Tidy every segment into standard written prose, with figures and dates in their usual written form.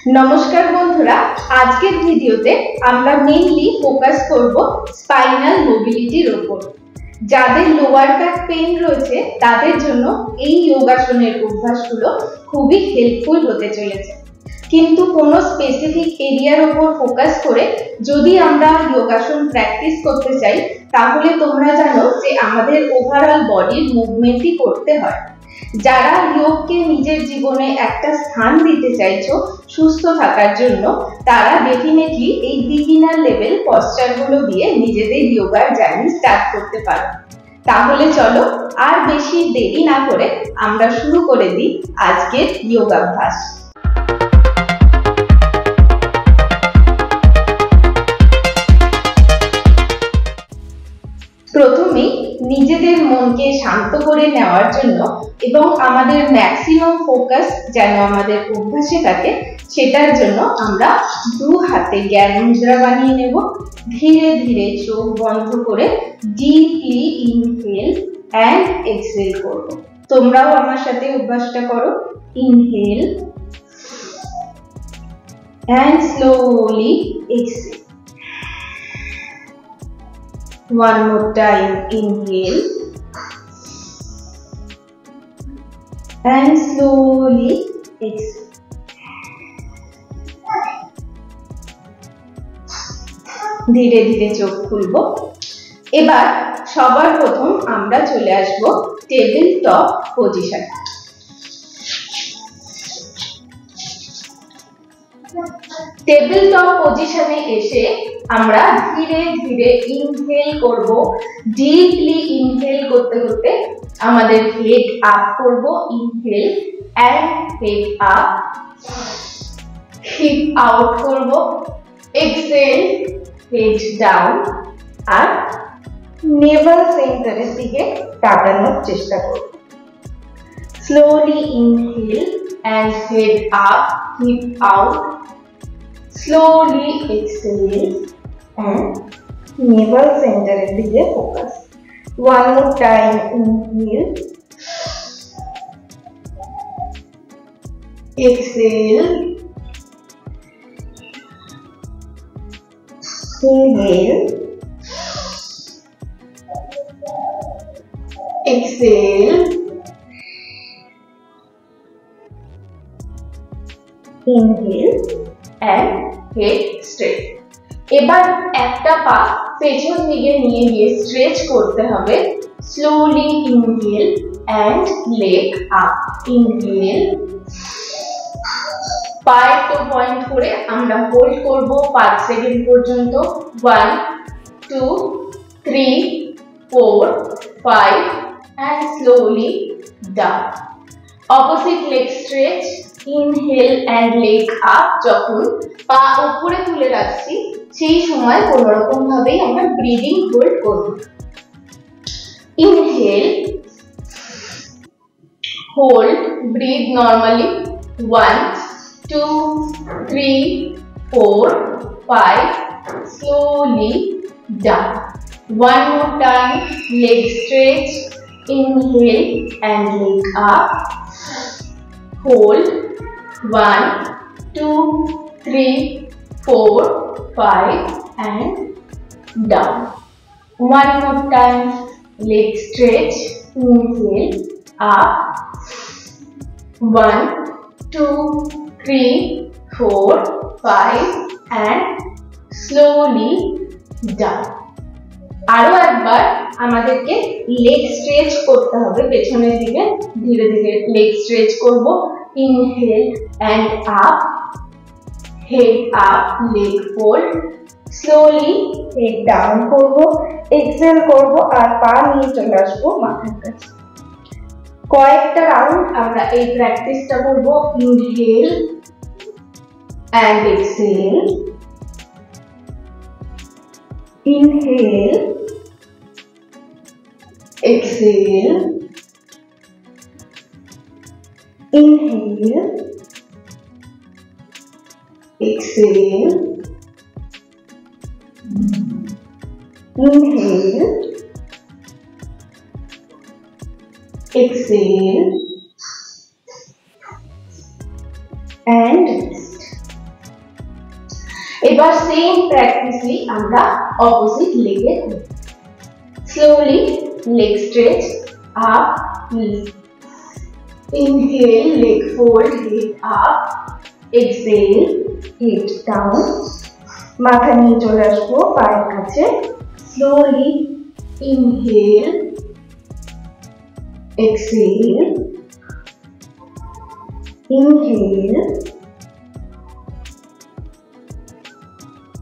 নমস্কার বন্ধুরা, আজকের ভিডিওতে আমরা মেইনলি ফোকাস করব স্পাইনাল মোবিলিটির উপর। যাদের লোয়ার ব্যাক পেইন রয়েছে তাদের জন্য এই যোগাসনের অভ্যাসগুলো খুবই হেল্পফুল হতে চলেছে। কিন্তু কোনো স্পেসিফিক এরিয়ার উপর ফোকাস করে যদি আমরা যোগাসন প্র্যাকটিস করতে চাই তাহলে তোমরা জানো যে আমাদের ওভারঅল বডির মুভমেন্টই করতে হয়। যারা যোগকে নিজের জীবনে একটা স্থান দিতে চাইছো সুস্থ থাকার জন্য, তারা ডেফিনেটলি এই বিগিনার লেভেল পশ্চারগুলো দিয়ে নিজেদের যোগার জার্নি স্টার্ট করতে পারো। তাহলে চলো আর বেশি দেরি না করে আমরা শুরু করে দিই আজকের যোগাভ্যাস। প্রথমেই নিজেদের মনকে শান্ত করে নেওয়ার জন্য এবং আমাদের ম্যাক্সিমাম ফোকাস যেন আমাদের অভ্যাসে থাকে সেটার জন্য আমরা দু হাতে জ্ঞান মুদ্রা বানিয়ে নেব। ধীরে ধীরে চোখ বন্ধ করে ডিপলি ইনহেল অ্যান্ড এক্সহেল করব। তোমরাও আমার সাথে অভ্যাসটা করো। Inhale and slowly exhale. One more time, inhale and slowly exhale. ধীরে ধীরে চোখ খুলবো। এবার সবার প্রথম আমরা চলে আসব table top position. Table top পজিশনে এসে আমরা ধীরে ধীরে ইনহেল করব। ডিপলি ইনহেল করতে করতে আমাদের হেড আপ করব। Inhale and head up, hip out করব। এক্সহেল, হেড ডাউন আর নেভাল সেন্টারের দিকে টাটানোর চেষ্টা করব। Slowly inhale and head up, hip out. Slowly exhale and navel center in the focus. One more time, inhale, exhale, inhale, exhale, inhale and head straight. এবার একটা পা পেছন দিকে নিয়ে গিয়ে স্ট্রেচ করতে হবে। Slowly inhale and leg up. Inhale, পায়ের টো পয়েন্ট করে আমরা হোল্ড করব 5 সেকেন্ড পর্যন্ত। 1 2 3 4 5 and slowly down. Opposite leg stretch. Inhale and leg up. যখন পা উপরে তুলে রাখছি সেই সময় কোন রকম ভাবেই আমরা ব্রিদিং হোল্ড করব। Inhale, hold, breathe normally. 1 2 3 4 5 slowly down. One more time, leg stretch. Inhale and leg up, hold. 1 2 3 4 5 and down. One more time, leg stretch. Inhale, up. 1 2 3 4 5 and slowly down. আরো একবার আমাদেরকে লেগ স্ট্রেচ করতে হবে পেছনের দিকে। ধীরে ধীরে লেগ স্ট্রেচ করব। Inhale and up, head up, leg fold. Slowly head down করব। Exhale করব আর পা নিয়ে চলে আসবো মাথার কাছে। কয়েকটা রাউন্ড আমরা এই প্র্যাকটিসটা করব। Inhale and exhale. Inhale, exhale. Inhale, exhale, inhale, exhale and rest. এবার সেম প্র্যাকটিসই আমরা অপোজিট লেগে করব। Slowly leg stretch up, inhale, leg fold, head up, exhale, head down, মাথা নিয়ে চলে আসবো পায়ের কাছে। Slowly inhale, exhale, inhale,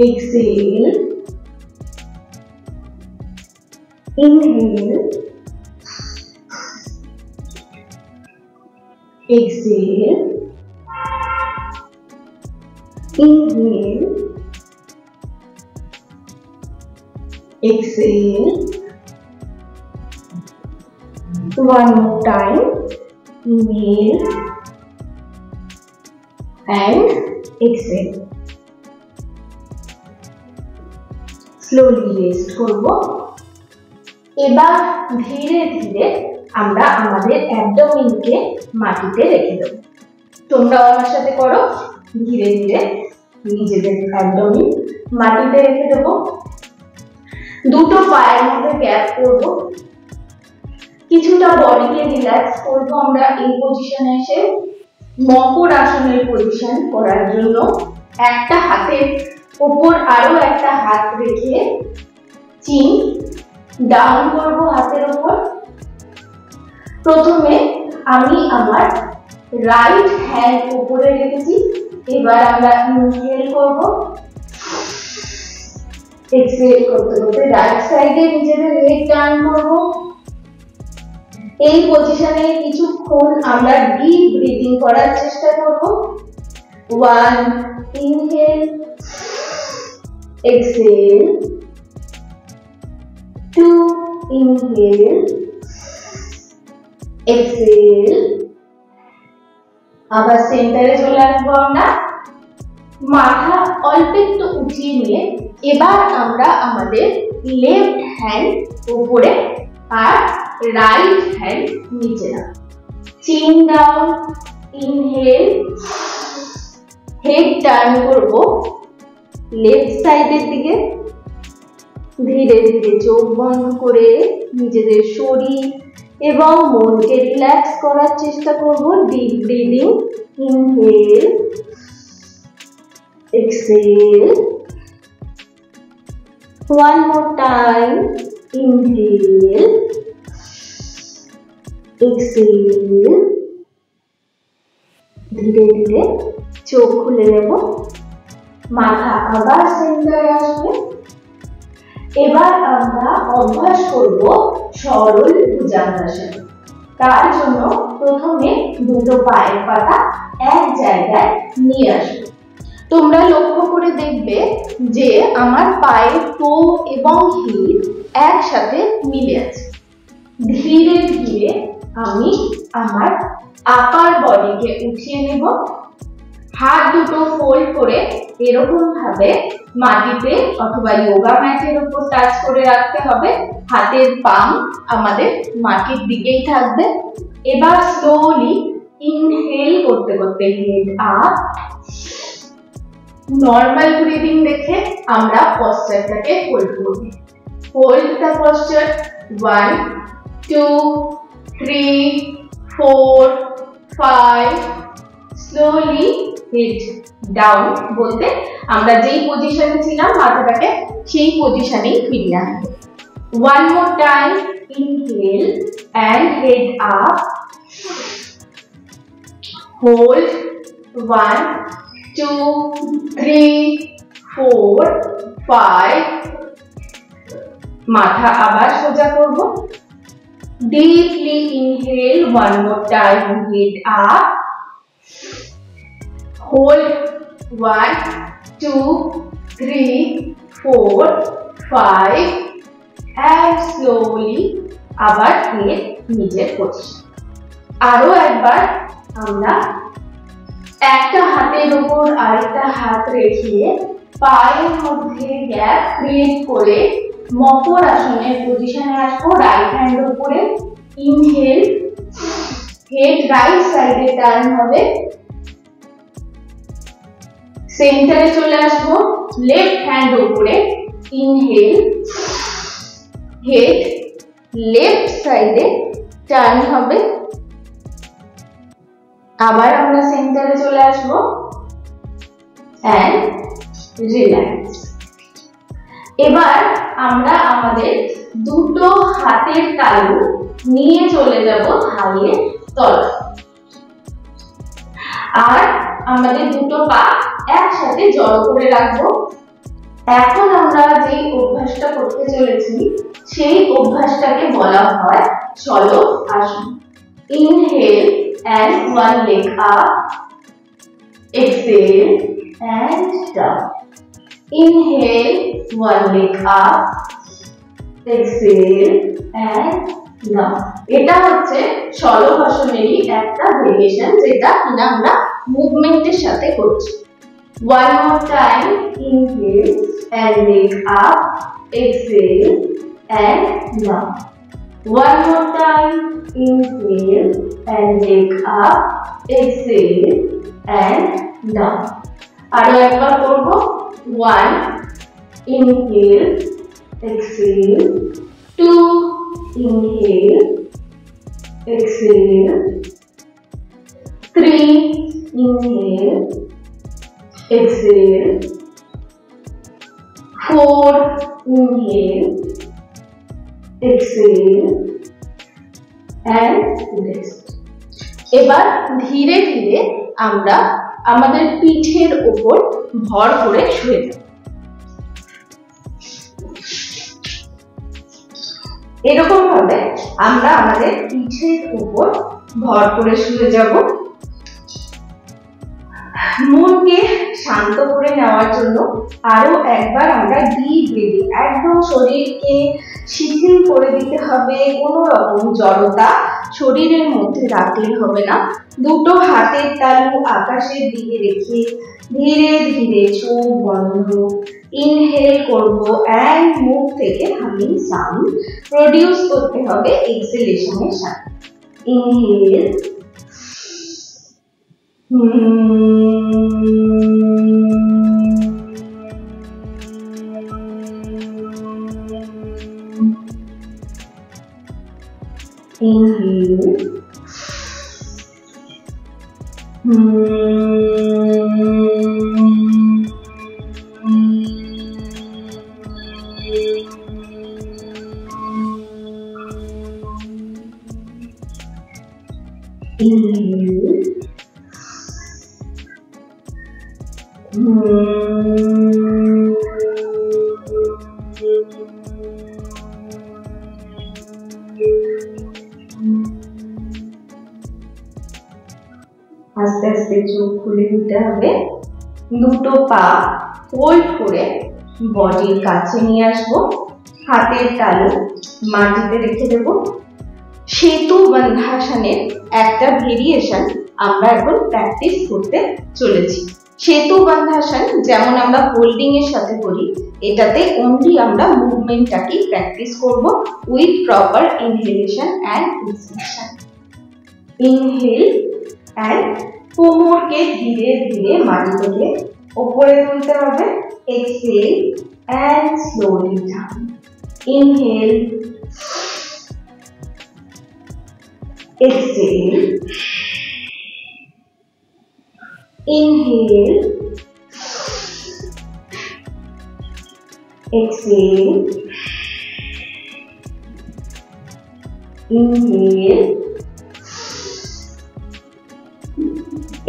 exhale, inhale, exhale, inhale, exhale. One more time. Inhale and exhale. Slowly rest করব। এবার ধীরে ধীরে আমরা আমাদের অ্যাবডোমেনকে মাটিতে রেখে দেব। তোমরাও আমার সাথে করো। ধীরে ধীরে নিজেদের অ্যাবডোমেন মাটিতে রেখে দেব। দুটো পায়ের মধ্যে গ্যাপ করব। কিছুটা বডিকে রিল্যাক্স করব আমরা এই পজিশনে এসে। মকর আসনের পজিশন করার জন্য একটা হাতের উপর আরো একটা হাত রেখে চিন ডাউন করব হাতের উপর। প্রথমে আমি আমার রাইট হ্যান্ড উপরে রেখেছি। এবার আমরা ইনহেল করব। এক্সহেল করতে করতে রাইট সাইডে নিজেদের হেড টার্ন করব। এই পজিশনে কিছুক্ষণ আমরা ডিপ ব্রিদিং করার চেষ্টা করব। 1 ইনহেল, এক্সহেল, 2 ইনহেল, এক্সহেল। আবার সেন্টারে চলে আসবো আমরা। মাথা অল্প একটু উঠিয়ে নিয়ে এবার আমরা আমাদের লেফট হ্যান্ড উপরে আর রাইট হ্যান্ড নিচে রাখবো। চিন ডাউন, ইনহেল, হেড টার্ন করব লেফট সাইডের দিকে। ধীরে ধীরে চোখ বন্ধ করে নিজেদের শরীর এবং মনকে রিল্যাক্স করার চেষ্টা করব। Deep breathing, inhale, exhale. One more time. Inhale, exhale. ধীরে ধীরে চোখ খুলে নেব। মাথা আবার সেন্টারে আসবে। এবার আমরা অভ্যাস করব সরল ভুজঙ্গাসন। তার জন্য প্রথমে দুটো পায়ের পাতা এক জায়গায় নিয়ে আসবো। তোমরা লক্ষ্য করে দেখবে যে আমার পায়ের টো এবং হিল একসাথে মিলে আছে। ধীরে ধীরে আমি আমার আপার বডিকে উঠিয়ে নেব। হাত দুটো ফোল্ড করে এরকম ভাবে মাটিতে অথবা যোগা ম্যাটের উপর টাচ করে রাখতে হবে। হাতের পাম আমাদের মাটির দিকেই থাকবে। এবার স্লোলি ইনহেল করতে করতে হেড আপ। নর্মাল ব্রিদিং রেখে আমরা পশ্চারটাকে হোল্ড করব। Hold the posture 1 2 3 4 5। Slowly head down বলতে আমরা যেই পজিশনে ছিলাম মাথাটাকে সেই পজিশনেই ফিরিয়ে আনবো। One more time. Inhale and head up. Hold 1 2 3 4 5। মাথা আবার সোজা করব। Deeply inhale one more time. Head up. Hold 1 2 3 4 5 and slowly আবার হেড নিজের পজিশন। আরো একবার আমরা একটা হাতের উপর আরেকটা হাত রেখে পায়ের মধ্যে গ্যাপ ক্রিয়েট করে মকর আসনের পজিশনে আসবো। রাইট হ্যান্ড উপরে ইনহেল, হেড রাইট সাইডে টার্ন হবে। সেন্টারে চলে আসবো। লেফট হ্যান্ড উপরে, ইনহেল, হেড লেফট সাইডে টার্ন হবে, আবার আমরা সেন্টারে চলে আসব এন্ড রিল্যাক্স। এবার আমরা আমাদের দুটো হাতের তালু নিয়ে চলে যাব হাইয়ের তলায়, আর আমাদের দুটো পা একসাথে জড়ো করে রাখবো। এখন আমরা যে অভ্যাসটা করতে চলেছি সেই অভ্যাসটাকে বলা হয় চলো আসুন। Inhale and one leg up, exhale and down, inhale one leg up, exhale and down। এটা হচ্ছে শলভাসনেরই একটা ভেরিয়েশন, যেটা কিনা আমরা মুভমেন্টের সাথে করছি। One more time, inhale and leg up, exhale and down. One more time, inhale and leg up, exhale and down. আরো একবার করব। One, inhale, exhale. Two, inhale, exhale. Three, inhale, exhale. Four, inhale, exhale and rest। এবার ধীরে ধীরে আমরা আমাদের পিঠের উপর ভর করে শুয়ে যাব। এরকম ভাবে আমরা আমাদের পিঠের উপর ভর করে শুয়ে যাব। মনকে শান্ত করে নেওয়ার জন্য আরো একবার আমরা ডিপ ব্রিদিং, একদম শরীরকে শিথিল করে দিতে হবে, কোনো রকম জড়তা শরীরের মধ্যে রাখলে হবে না। দুটো হাতের তালু আকাশের দিকে রেখে ধীরে ধীরে চোখ বন্ধ ইনহেল করব এন্ড মুখ থেকে হামিং সাউন্ড প্রডিউস করতে হবে এক্সহেলেশনের সাথে। ইনহেল, inhale, আস্তে আস্তে চোখ খুলে দিতে হবে। দুটো পা ফোল্ড করে বডির কাছে নিয়ে আসবো, হাতের তালু মাটিতে রেখে দেব। সেতু বন্ধাসনের একটা ভেরিয়েশন আমরা এখন প্র্যাকটিস করতে চলেছি। সেতু বন্ধাসন যেমন আমরা হোল্ডিং এর সাথে করি, এটাতে অনলি আমরা মুভমেন্টটাকে প্র্যাকটিস করব with proper inhalation and exhalation. Inhale and কোমরকে ধীরে ধীরে মাটি থেকে উপরে তুলতে হবে। Exhale and slowly down. Inhale, exhale, inhale, exhale, inhale,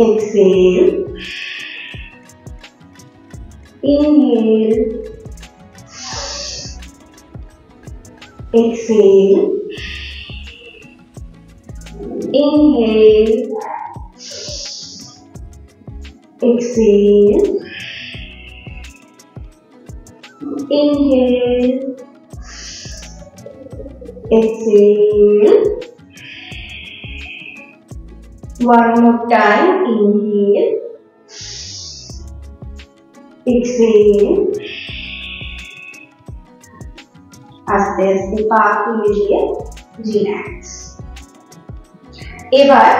exhale, inhale, exhale, inhale, exhale, inhale, exhale. One more time, inhale, exhale. আস্তে আস্তে পা খুলে দিয়ে রিল্যাক্স। এবার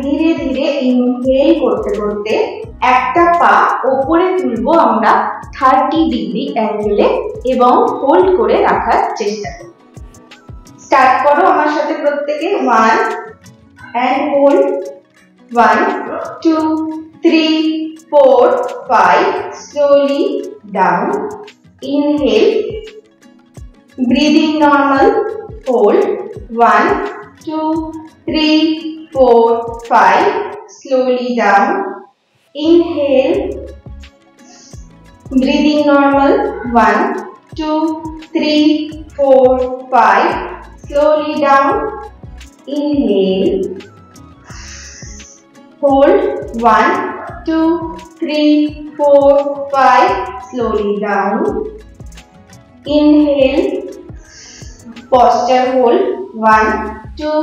ধীরে ধীরে ইনহেল করতে করতে একটা পা উপরে তুলবো আমরা 30 ডিগ্রি অ্যাঙ্গেলে এবং হোল্ড করে রাখার চেষ্টা করব। স্টার্ট করো আমার সাথে প্রত্যেকে। 1 and hold, 1 2 3 4 5, slowly down, inhale, breathing normal, hold, 1 2 3 4 5, slowly down, inhale, breathing normal, 1 2 3 4 5, slowly down, inhale, hold, 1 2 3 4 5, slowly down, inhale, posture hold, 1 2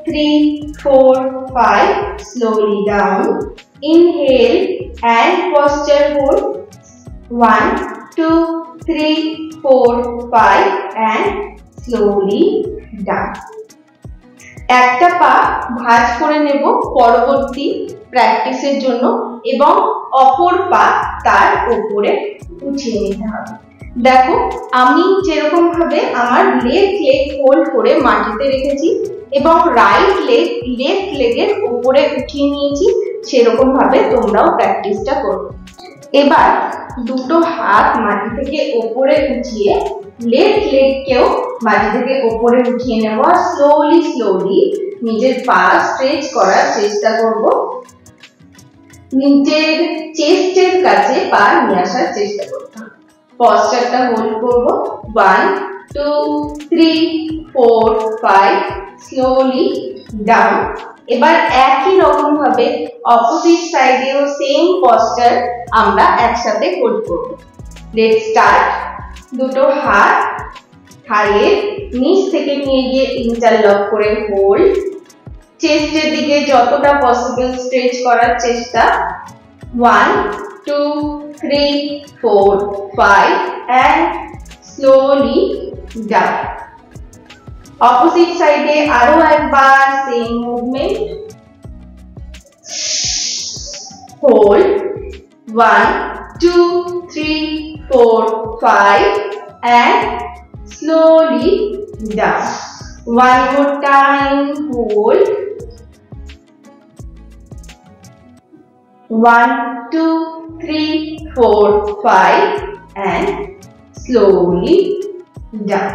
3 4 5, slowly down, inhale and posture hold, 1 2 3 4 5 and slowly down. একটা পা ভাঁজ করে নেব পরবর্তী প্র্যাকটিসের জন্য এবং অপর পা তার উপরে উঠিয়ে নিতে হবে। দেখো আমি যেরকম ভাবে আমার লেফট লেগ হোল্ড করে মাটিতে রেখেছি এবং রাইট লেগ লেফট লেগের উপরে উঠিয়ে নিয়েছি, সেরকম ভাবে তোমরাও প্র্যাকটিসটা করো। এবার দুটো হাত মাটি থেকে উপরে উঠিয়ে লেফট লেগকেও মাটি থেকে উপরে উঠিয়ে নেব আর স্লোলি নিজের পা স্ট্রেচ করার চেষ্টা করব। নিজের চেস্টের কাছে পা নিয়ে আসার চেষ্টা করতে হবে। পশ্চারটা হোল্ড করব, 1 2 3 4 5, স্লোলি ডাউন। এবার একই রকম ভাবে অপোজিট সাইডেও সেম পশ্চার আমরা একসাথে হোল্ড করব। Let's start. দুটো হাত থাইয়ের নিচ থেকে নিয়ে গিয়ে ইন্টারলক করে হোল্ড, চেস্টের দিকে যতটা পসিবল স্ট্রেচ করার চেষ্টা, 1 2 3 4 5 and slowly down. অপোজিট সাইডে আরো একবার same movement, hold, 1 2 3 4 5 and slowly down. One more time, hold, 1 2 3 4 5 and slowly down.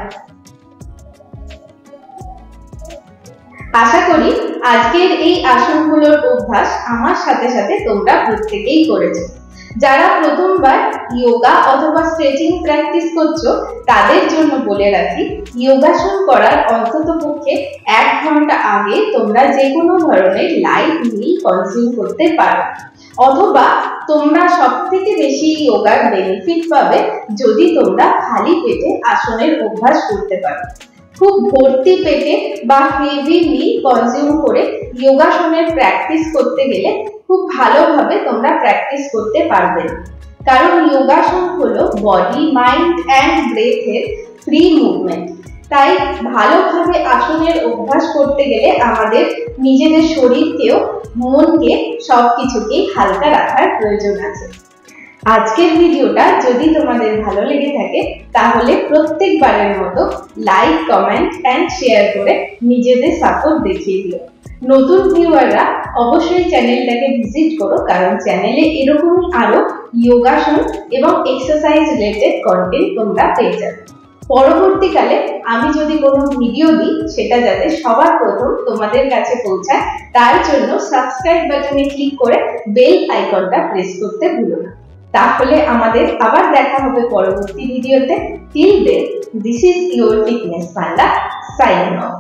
আশা করি আজকের এই আসনগুলোর অভ্যাস আমার সাথে সাথে তোমরা প্রত্যেকেই করেছো। যারা প্রথমবার যোগা অথবা স্ট্রেচিং প্র্যাকটিস করছো তাদের জন্য বলে রাখি, যোগাসন করার অন্ততপক্ষে 1 ঘন্টা আগে তোমরা যে কোনো ধরনের লাইট মিল কনজিউম করতে পারো, অথবা তোমরা সবথেকে বেশি যোগার বেনিফিট পাবে যদি তোমরা খালি পেটে আসনের অভ্যাস করতে পারো। খুব ভর্তি পেটে বা হেভি মিল কনজিউম করে যোগাসনের প্র্যাকটিস করতে গেলে খুব ভালোভাবে তোমরা প্র্যাকটিস করতে পারবে, কারণ যোগাসন হলো বডি মাইন্ড অ্যান্ড ব্রেথের ফ্রি মুভমেন্ট। তাই ভালোভাবে আসনের অভ্যাস করতে গেলে আমাদের নিজেদের শরীরকেও মনকে সবকিছুকেই হালকা রাখার প্রয়োজন আছে। আজকের ভিডিওটা যদি তোমাদের ভালো লেগে থাকে তাহলে প্রত্যেকবারের মতো লাইক কমেন্ট এন্ড শেয়ার করে নিজেদের সাপোর্ট দেখিয়ে দিও। নতুন ভিউয়াররা অবশ্যই চ্যানেলটাকে ভিজিট করো, কারণ চ্যানেলে এরকমই আরো যোগাসন এবং এক্সারসাইজ রিলেটেড কন্টেন্ট তোমরা পেয়ে যাবে। পরবর্তীকালে আমি যদি কোনো ভিডিও দিই সেটা যাতে সবার প্রথম তোমাদের কাছে পৌঁছায় তার জন্য সাবস্ক্রাইব বাটনে ক্লিক করে বেল আইকনটা প্রেস করতে ভুলো না। তাহলে আমাদের আবার দেখা হবে পরবর্তী ভিডিওতে। Till then, this is your fitness panda signing of.